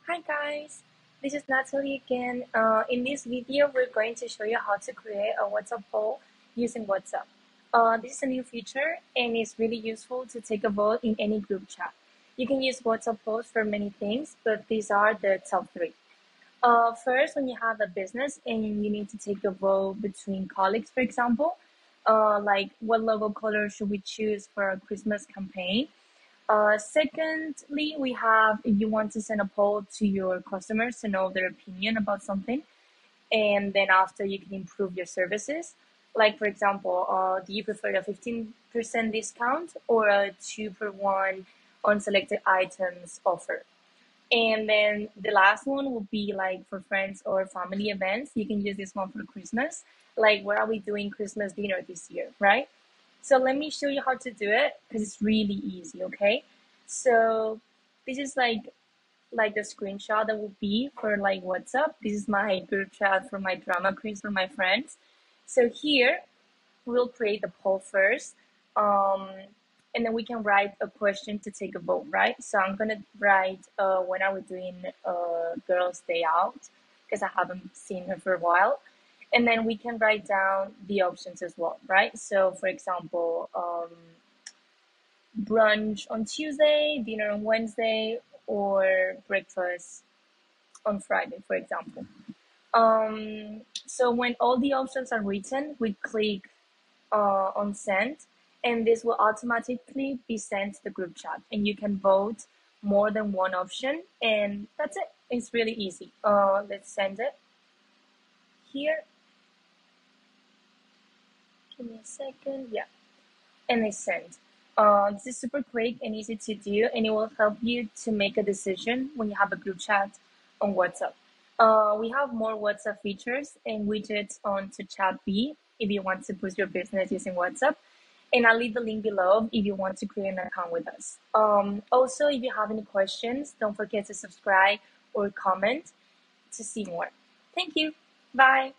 Hi guys, this is Natalie again. In this video, we're going to show you how to create a WhatsApp poll using WhatsApp. This is a new feature and it's really useful to take a vote in any group chat. You can use WhatsApp polls for many things, but these are the top three. First, when you have a business and you need to take a vote between colleagues, for example, like what logo color should we choose for our Christmas campaign? Secondly, we have if you want to send a poll to your customers to know their opinion about something, and then after you can improve your services. Like for example, do you prefer a 15% discount or a 2 for 1 on selected items offer? And then the last one will be like for friends or family events. You can use this one for Christmas. Like, where are we doing Christmas dinner this year, right? So let me show you how to do it because it's really easy, okay? So this is like the screenshot that will be for like WhatsApp. This is my group chat for my drama quiz for my friends. So here we'll create the poll first. Um, and then we can write a question to take a vote, right? So I'm gonna write when are we doing girls day out, because I haven't seen her for a while. And then we can write down the options as well, right? So for example, brunch on Tuesday, dinner on Wednesday, or breakfast on Friday, for example. So when all the options are written, we click on send, and this will automatically be sent to the group chat, and you can vote more than one option, and that's it. It's really easy. Let's send it here. Give me a second. Yeah, and it's sent. This is super quick and easy to do, and it will help you to make a decision when you have a group chat on WhatsApp. We have more WhatsApp features and widgets on to chat B if you want to boost your business using WhatsApp. And I'll leave the link below if you want to create an account with us. Also, if you have any questions, don't forget to subscribe or comment to see more. Thank you. Bye.